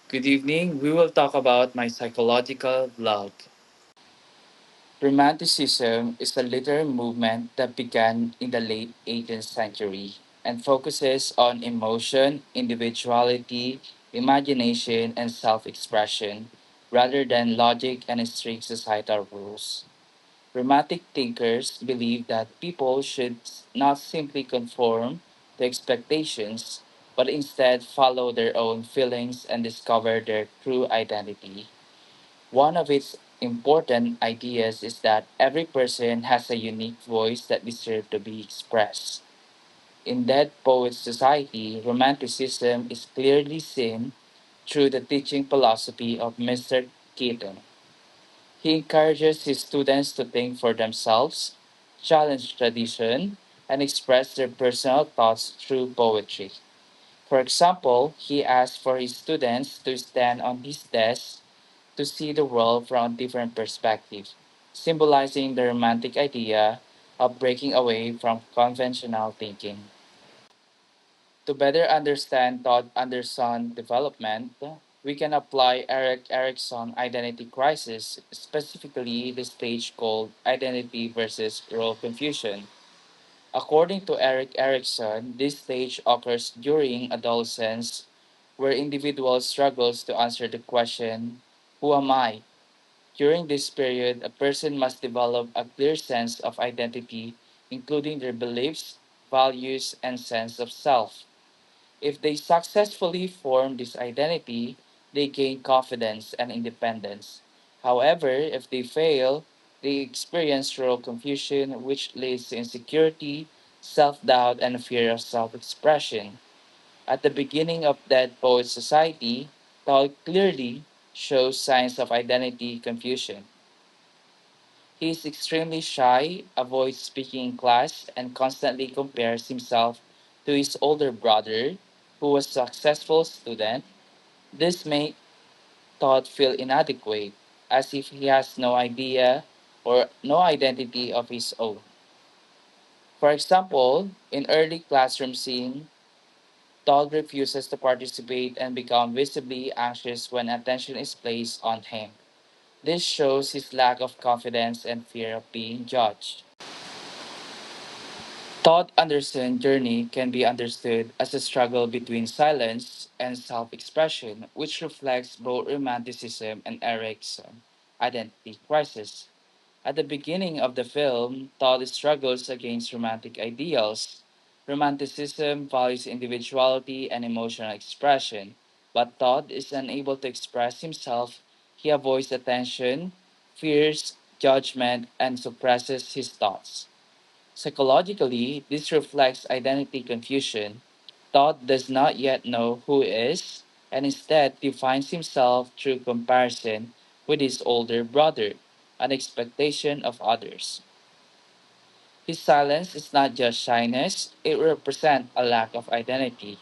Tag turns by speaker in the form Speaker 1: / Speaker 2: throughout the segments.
Speaker 1: Good evening. We will talk about my psychological love. Romanticism is a literary movement that began in the late 18th century and focuses on emotion, individuality, imagination, and self expression rather than logic and strict societal rules. Romantic thinkers believe that people should not simply conform to expectations, but instead follow their own feelings and discover their true identity. One of its important ideas is that every person has a unique voice that deserves to be expressed. In Dead Poets Society, Romanticism is clearly seen through the teaching philosophy of Mr. Keaton. He encourages his students to think for themselves, challenge tradition, and express their personal thoughts through poetry. For example, he asks for his students to stand on his desk to see the world from a different perspective, symbolizing the romantic idea of breaking away from conventional thinking. To better understand Todd Anderson development, we can apply Eric Erickson identity crisis, specifically the stage called identity versus role confusion. According to Eric Erickson, this stage occurs during adolescence where individuals struggles to answer the question, who am I? During this period, a person must develop a clear sense of identity, including their beliefs, values, and sense of self. If they successfully form this identity, they gain confidence and independence. However, if they fail, they experience role confusion, which leads to insecurity, self doubt, and a fear of self expression. At the beginning of Dead Poets Society, Todd clearly shows signs of identity confusion. He is extremely shy, avoids speaking in class, and constantly compares himself to his older brother, who was a successful student. This makes Todd feel inadequate, as if he has no idea or no identity of his own. For example, in early classroom scene, Todd refuses to participate and becomes visibly anxious when attention is placed on him. This shows his lack of confidence and fear of being judged. Todd Anderson's journey can be understood as a struggle between silence and self expression, which reflects both romanticism and Erickson's identity crisis. At the beginning of the film, Todd struggles against romantic ideals. Romanticism values individuality and emotional expression, but Todd is unable to express himself. He avoids attention, fears judgment, and suppresses his thoughts. Psychologically, this reflects identity confusion. Todd does not yet know who he is, and instead defines himself through comparison with his older brother, an expectation of others. His silence is not just shyness, it represents a lack of identity.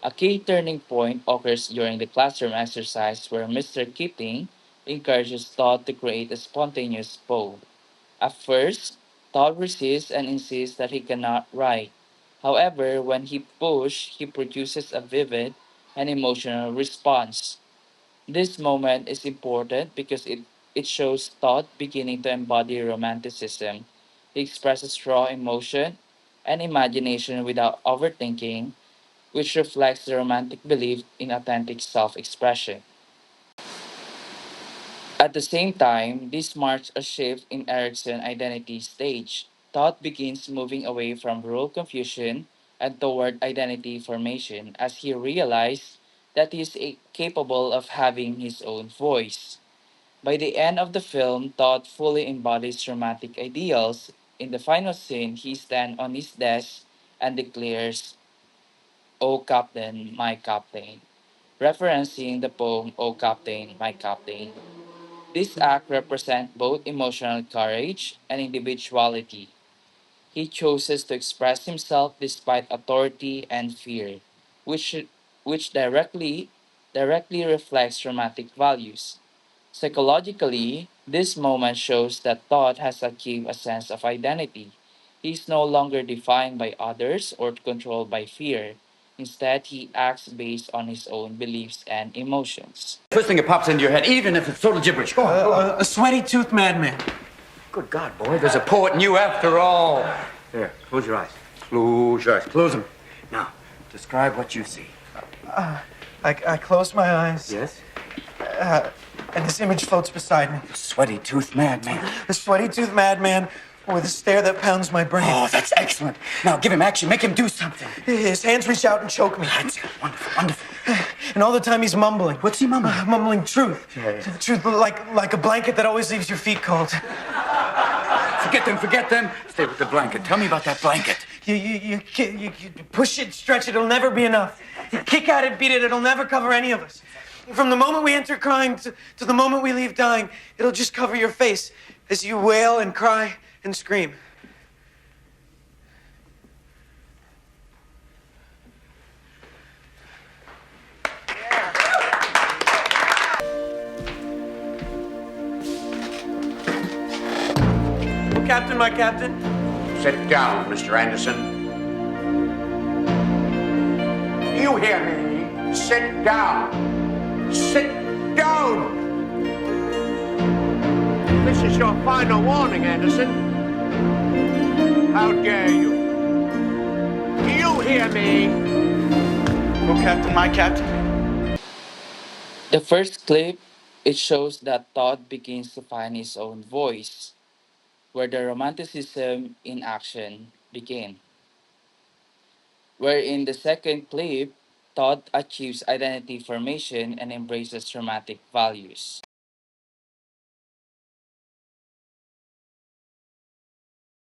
Speaker 1: A key turning point occurs during the classroom exercise where Mr. Keating encourages Todd to create a spontaneous poem. At first, Todd resists and insists that he cannot write. However, when he pushed, he produces a vivid and emotional response. This moment is important because it shows Todd beginning to embody romanticism. He expresses raw emotion and imagination without overthinking, which reflects the romantic belief in authentic self expression. At the same time, this marks a shift in Erickson's identity stage. Thought begins moving away from role confusion and toward identity formation as he realized that he is capable of having his own voice. By the end of the film, Todd fully embodies romantic ideals. In the final scene, he stands on his desk and declares, "O Captain, my Captain," referencing the poem "O Captain, my Captain." This act represents both emotional courage and individuality. He chooses to express himself despite authority and fear, which, which directly reflects romantic values. Psychologically, this moment shows that Todd has achieved a sense of identity. He is no longer defined by others or controlled by fear. Instead, he acts based on his own beliefs and emotions.
Speaker 2: First thing that pops into your head, even if it's total gibberish. Go on, go on.
Speaker 3: A sweaty-toothed madman.
Speaker 2: Good God, boy, there's a poet in you after all. There, close your eyes. Close your eyes. Close them. Now, describe what you see.
Speaker 3: I close my eyes.
Speaker 2: Yes?
Speaker 3: And this image floats beside me.
Speaker 2: The sweaty-toothed madman.
Speaker 3: A sweaty-toothed madman with a stare that pounds my brain.
Speaker 2: Oh, that's excellent. Now, give him action. Make him do something.
Speaker 3: His hands reach out and choke me.
Speaker 2: That's it. Wonderful, wonderful.
Speaker 3: And all the time he's mumbling.
Speaker 2: What's he mumbling?
Speaker 3: Mumbling truth.
Speaker 2: Yeah.
Speaker 3: Truth like a blanket that always leaves your feet cold.
Speaker 2: Forget them, forget them. Stay with the blanket. Tell me about that blanket.
Speaker 3: You push it, stretch it, it'll never be enough. You kick at it, beat it, it'll never cover any of us. From the moment we enter crying to the moment we leave dying, it'll just cover your face as you wail and cry and scream. Oh, Captain, my captain.
Speaker 4: Sit down, Mr. Anderson. You hear me? Sit down. Sit down! This is your final warning, Anderson. How dare you? Do you hear me?
Speaker 3: Oh, Captain, my captain.
Speaker 1: The first clip, it shows that Todd begins to find his own voice, where the romanticism in action began. Where in the second clip, Todd achieves identity formation and embraces dramatic values.